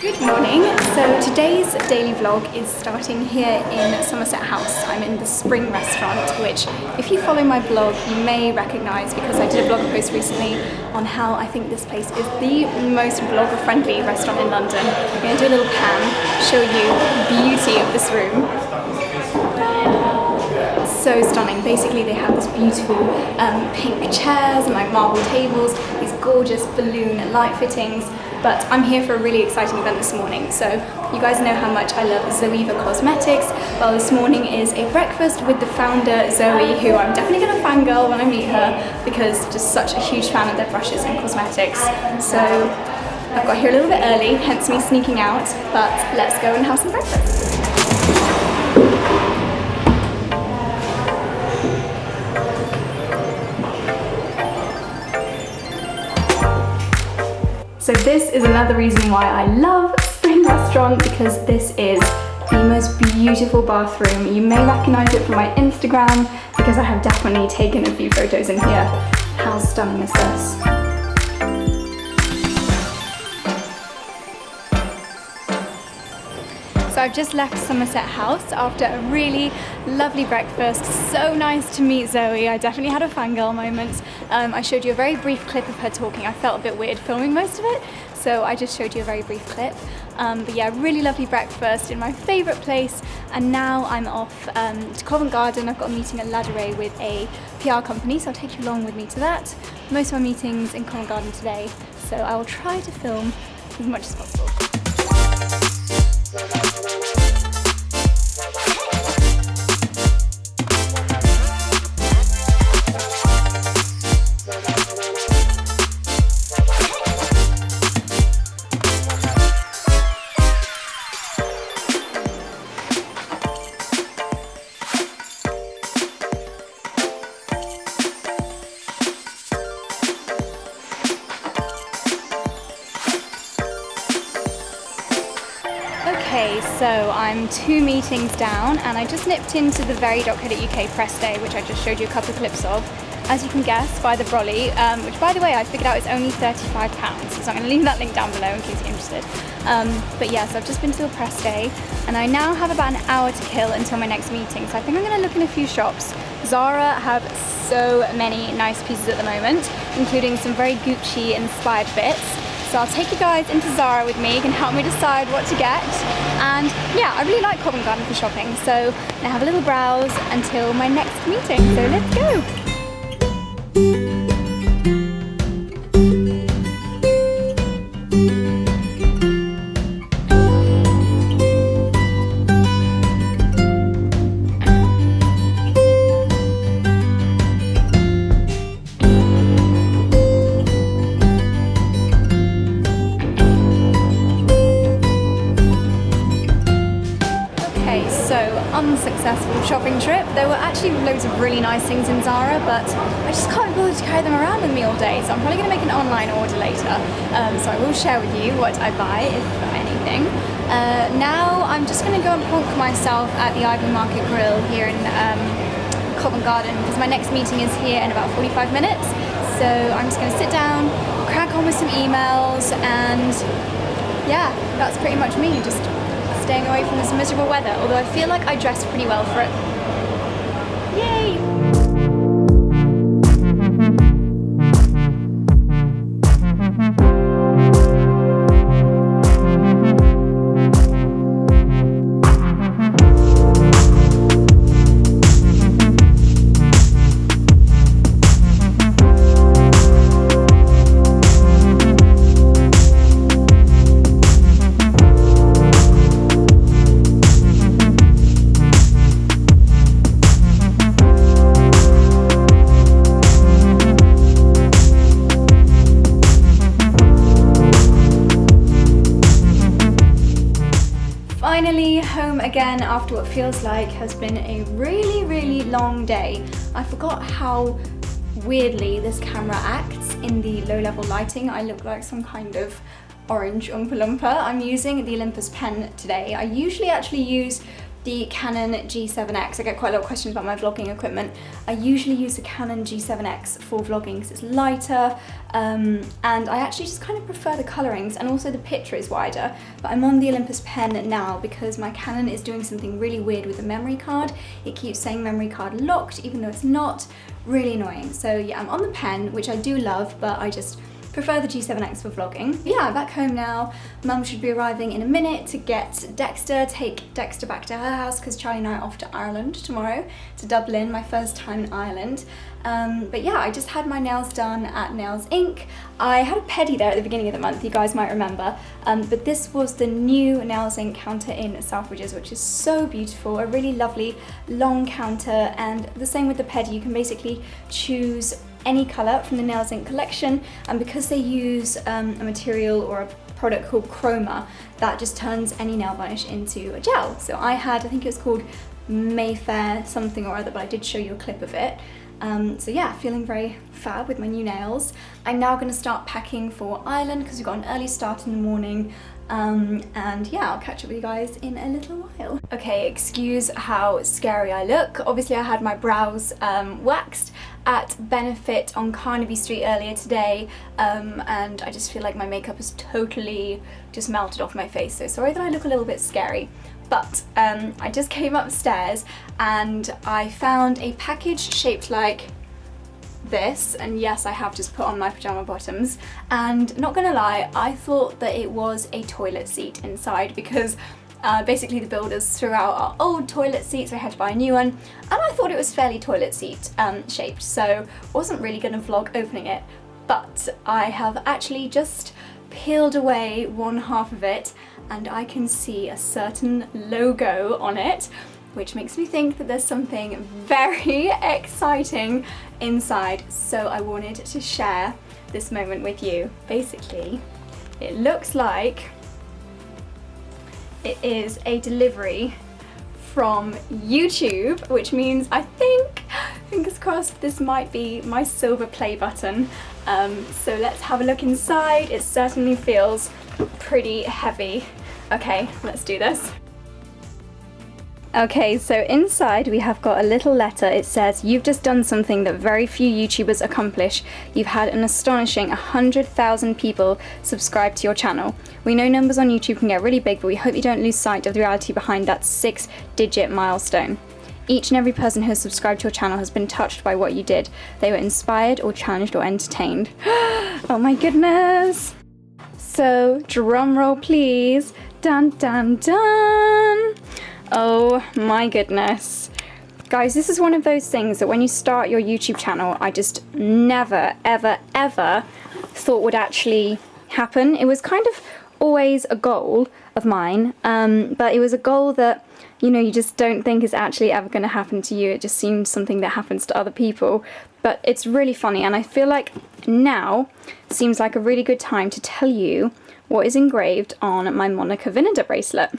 Good morning. So today's daily vlog is starting here in Somerset House. I'm in the Spring restaurant, which if you follow my blog you may recognise because I did a blog post recently on how I think this place is the most blogger friendly restaurant in London. I'm going to do a little pan, show you the beauty of this room. So stunning. Basically they have this beautiful pink chairs and like marble tables, these gorgeous balloon light fittings. But I'm here for a really exciting event this morning. So you guys know how much I love Zoeva Cosmetics. Well, this morning is a breakfast with the founder, Zoe, who I'm definitely going to fangirl when I meet her because just such a huge fan of their brushes and cosmetics. So I've got here a little bit early, hence me sneaking out, but let's go and have some breakfast. So this is another reason why I love Spring Restaurant, because this is the most beautiful bathroom. You may recognise it from my Instagram because I have definitely taken a few photos in here. How stunning is this? So I've just left Somerset House after a really lovely breakfast. So nice to meet Zoe. I definitely had a fangirl moment. I showed you a very brief clip of her talking. I felt a bit weird filming most of it, so I just showed you a very brief clip. But yeah, really lovely breakfast in my favourite place. And now I'm off to Covent Garden. I've got a meeting at Ladurée with a PR company, so I'll take you along with me to that. Most of my meetings in Covent Garden today, so I will try to film as much as possible. Okay, so I'm 2 meetings down and I just nipped into the very.co.uk press day, which I just showed you a couple of clips of. As you can guess by the brolly, which by the way I figured out is only £35, so I'm going to leave that link down below in case you're interested. But yeah, so I've just been to the press day and I now have about an hour to kill until my next meeting, so I think I'm going to look in a few shops. Zara have so many nice pieces at the moment, including some very Gucci inspired bits. So I'll take you guys into Zara with me. You can help me decide what to get. And yeah, I really like Covent Garden for shopping, so I'm gonna have a little browse until my next meeting. So let's go. Unsuccessful shopping trip. There were actually loads of really nice things in Zara, but I just can't bother to carry them around with me all day, so I'm probably going to make an online order later. So I will share with you what I buy, if anything. Now I'm just going to go and plonk myself at the Ivy Market Grill here in Covent Garden because my next meeting is here in about 45 minutes. So I'm just going to sit down, crack on with some emails, and yeah, that's pretty much me. Just staying away from this miserable weather, although I feel like I dressed pretty well for it. Yay! Finally home again after what feels like has been a really long day. I forgot how weirdly this camera acts in the low level lighting. I look like some kind of orange Oompa Loompa. I'm using the Olympus pen today. I usually actually use the Canon G7X. I get quite a lot of questions about my vlogging equipment. I usually use the Canon G7X for vlogging because it's lighter, and I actually just kind of prefer the colorings, and also the picture is wider. But I'm on the Olympus pen now because my Canon is doing something really weird with the memory card. It keeps saying memory card locked even though it's not. Really annoying. So yeah, I'm on the pen, which I do love, but I just prefer the G7X for vlogging. Yeah, I'm back home now. Mum should be arriving in a minute to get Dexter, take Dexter back to her house because Charlie and I are off to Ireland tomorrow, to Dublin, my first time in Ireland. But yeah, I just had my nails done at Nails Inc. I had a pedi there at the beginning of the month, you guys might remember, but this was the new Nails Inc. counter in Selfridges, which is so beautiful, a really lovely long counter, and the same with the pedi. You can basically choose any colour from the Nails Inc. collection, and because they use a material or a product called chroma, that just turns any nail varnish into a gel. So I think it was called Mayfair something or other, but I did show you a clip of it. So yeah, feeling very fab with my new nails. I'm now going to start packing for Ireland because we've got an early start in the morning. And yeah, I'll catch up with you guys in a little while. Okay, excuse how scary I look. Obviously I had my brows waxed at Benefit on Carnaby Street earlier today, and I just feel like my makeup has totally just melted off my face, so sorry that I look a little bit scary. But I just came upstairs and I found a package shaped like this, and yes, I have just put on my pajama bottoms, and not gonna lie, I thought that it was a toilet seat inside because basically the builders threw out our old toilet seats, so I had to buy a new one, and I thought it was fairly toilet seat shaped, so wasn't really gonna vlog opening it, but I have actually just peeled away one half of it and I can see a certain logo on it, which makes me think that there's something very exciting inside, so I wanted to share this moment with you. Basically, it looks like it is a delivery from YouTube, which means I think, fingers crossed, this might be my silver play button. So let's have a look inside. It certainly feels pretty heavy. Okay, let's do this. Okay, so inside we have got a little letter. It says, "You've just done something that very few YouTubers accomplish. You've had an astonishing 100,000 people subscribe to your channel. We know numbers on YouTube can get really big, but we hope you don't lose sight of the reality behind that 6-digit milestone. Each and every person who has subscribed to your channel has been touched by what you did. They were inspired or challenged or entertained." Oh my goodness. So, drum roll please. Dun dun dun. Oh my goodness. Guys, this is one of those things that when you start your YouTube channel, I just never, ever, ever thought would actually happen. It was kind of always a goal of mine, but it was a goal that, you know, you just don't think is actually ever going to happen to you. It just seems something that happens to other people. But it's really funny, and I feel like now seems like a really good time to tell you what is engraved on my Monica Vinader bracelet.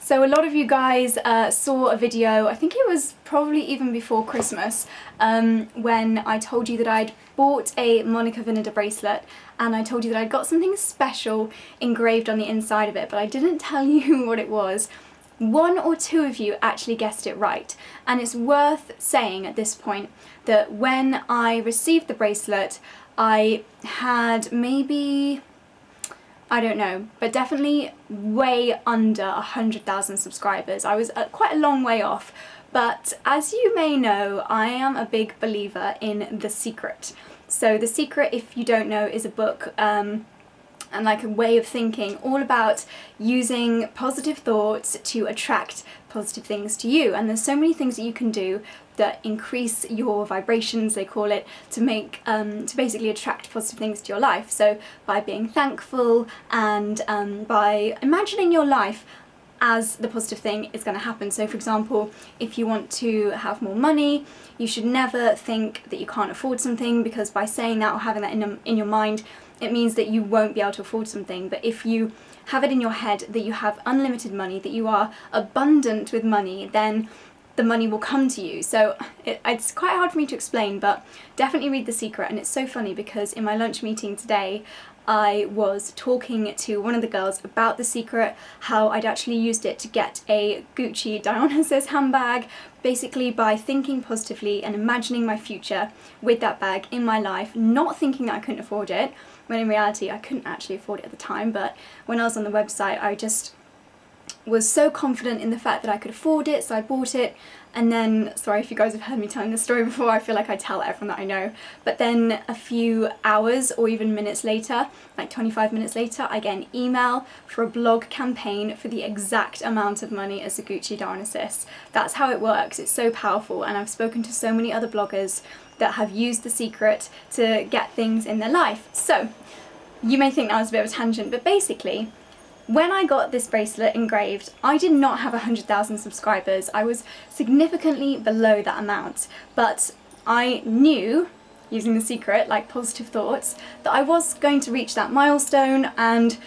So a lot of you guys saw a video, I think it was probably even before Christmas, when I told you that I'd bought a Monica Vinader bracelet, and I told you that I'd got something special engraved on the inside of it, but I didn't tell you what it was. One or two of you actually guessed it right, and it's worth saying at this point that when I received the bracelet, I had maybe, I don't know, but definitely way under 100,000 subscribers. I was quite a long way off, but as you may know, I am a big believer in The Secret. So The Secret, if you don't know, is a book and like a way of thinking all about using positive thoughts to attract positive things to you. And there's so many things that you can do that increase your vibrations, they call it, to make to basically attract positive things to your life. So by being thankful and by imagining your life as the positive thing is going to happen. So for example, if you want to have more money, you should never think that you can't afford something, because by saying that or having that in your mind, it means that you won't be able to afford something. But if you have it in your head that you have unlimited money, that you are abundant with money, then the money will come to you. So it's quite hard for me to explain, but definitely read The Secret. And it's so funny because in my lunch meeting today, I was talking to one of the girls about The Secret, how I'd actually used it to get a Gucci Dionysus handbag, basically by thinking positively and imagining my future with that bag in my life, not thinking that I couldn't afford it, when in reality I couldn't actually afford it at the time. But when I was on the website, I just was so confident in the fact that I could afford it, so I bought it. And then, sorry if you guys have heard me telling this story before, I feel like I tell everyone that I know, but then a few hours or even minutes later, like 25 minutes later, I get an email for a blog campaign for the exact amount of money as a Gucci Dionysus. That's how it works. It's so powerful, and I've spoken to so many other bloggers that have used The Secret to get things in their life. So you may think that was a bit of a tangent, but basically, when I got this bracelet engraved, I did not have 100,000 subscribers. I was significantly below that amount, but I knew, using The Secret, like positive thoughts, that I was going to reach that milestone, and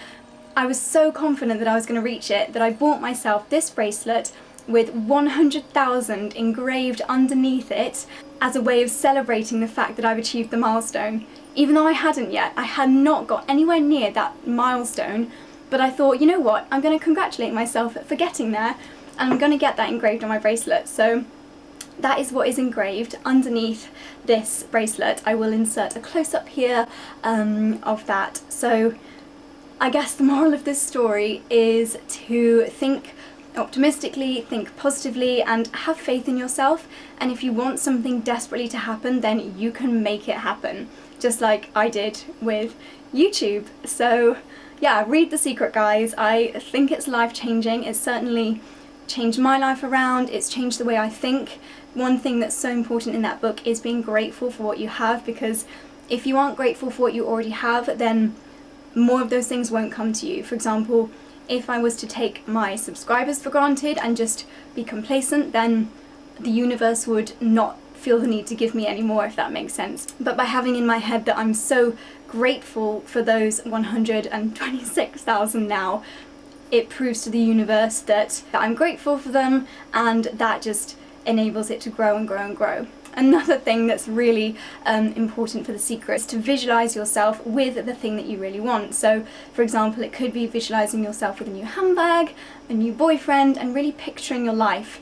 I was so confident that I was going to reach it that I bought myself this bracelet with 100,000 engraved underneath it as a way of celebrating the fact that I've achieved the milestone. Even though I hadn't yet, I had not got anywhere near that milestone. But I thought, you know what, I'm going to congratulate myself for getting there, and I'm going to get that engraved on my bracelet. So that is what is engraved underneath this bracelet. I will insert a close-up here of that. So I guess the moral of this story is to think optimistically, think positively, and have faith in yourself. And if you want something desperately to happen, then you can make it happen, just like I did with YouTube. So yeah, read The Secret, guys. I think it's life-changing. It's certainly changed my life around. It's changed the way I think. One thing that's so important in that book is being grateful for what you have, because if you aren't grateful for what you already have, then more of those things won't come to you. For example, if I was to take my subscribers for granted and just be complacent, then the universe would not feel the need to give me any more, if that makes sense. But by having in my head that I'm so grateful for those 126,000 now, it proves to the universe that I'm grateful for them, and that just enables it to grow and grow and grow. Another thing that's really important for The Secret is to visualize yourself with the thing that you really want. So for example, it could be visualizing yourself with a new handbag, a new boyfriend, and really picturing your life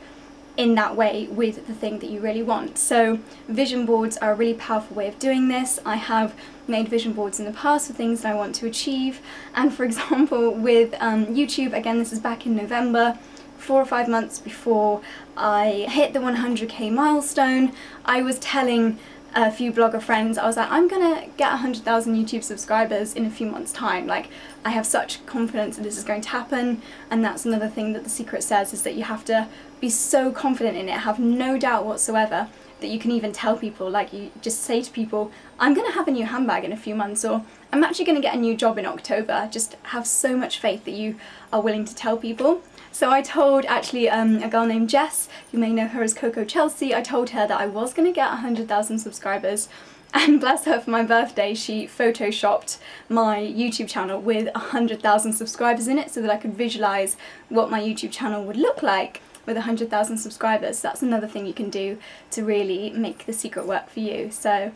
in that way with the thing that you really want. So vision boards are a really powerful way of doing this. I have made vision boards in the past for things that I want to achieve, and for example with YouTube, again this is back in November, 4 or 5 months before I hit the 100k milestone, I was telling a few blogger friends, I was like, I'm gonna get 100,000 YouTube subscribers in a few months' time. Like, I have such confidence that this is going to happen. And that's another thing that The Secret says, is that you have to be so confident in it, have no doubt whatsoever, that you can even tell people, like you just say to people, I'm gonna have a new handbag in a few months, or I'm actually gonna get a new job in October. Just have so much faith that you are willing to tell people. So I told actually a girl named Jess, you may know her as Coco Chelsea, I told her that I was going to get 100,000 subscribers, and bless her, for my birthday she photoshopped my YouTube channel with 100,000 subscribers in it so that I could visualise what my YouTube channel would look like with 100,000 subscribers. So that's another thing you can do to really make The Secret work for you. So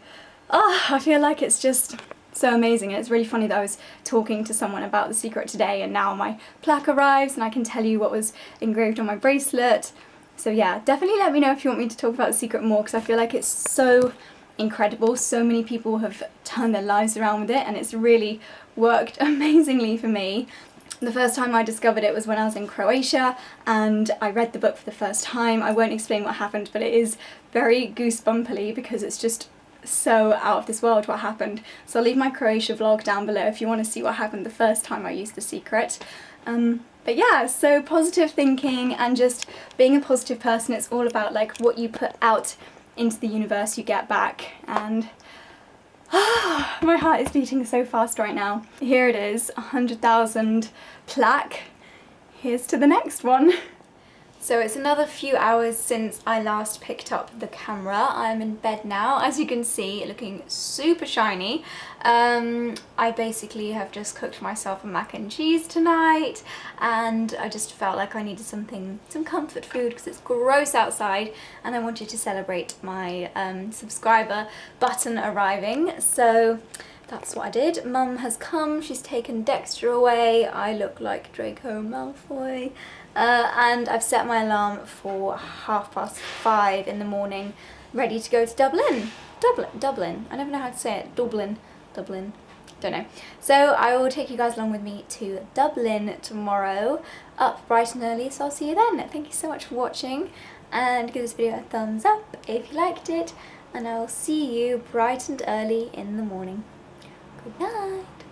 I feel like it's just so amazing, and it's really funny that I was talking to someone about The Secret today, and now my plaque arrives and I can tell you what was engraved on my bracelet. So yeah, definitely let me know if you want me to talk about The Secret more, because I feel like it's so incredible. So many people have turned their lives around with it, and it's really worked amazingly for me. The first time I discovered it was when I was in Croatia, and I read the book for the first time. I won't explain what happened, but it is very goosebumpily because it's just so out of this world what happened. So I'll leave my Croatia vlog down below if you want to see what happened the first time I used The Secret. But yeah, so positive thinking and just being a positive person. It's all about like what you put out into the universe you get back. And my heart is beating so fast right now. Here it is, 100,000 plaque. Here's to the next one. So it's another few hours since I last picked up the camera. I'm in bed now, as you can see, looking super shiny. I basically have just cooked myself a mac and cheese tonight, and I just felt like I needed some comfort food because it's gross outside, and I wanted to celebrate my subscriber button arriving. So that's what I did. Mum has come, she's taken Dexter away, I look like Draco Malfoy, and I've set my alarm for 5:30 in the morning, ready to go to Dublin. Dublin, I never know how to say it. Dublin, don't know. So I will take you guys along with me to Dublin tomorrow, up bright and early, so I'll see you then. Thank you so much for watching, and give this video a thumbs up if you liked it, and I will see you bright and early in the morning. Good night.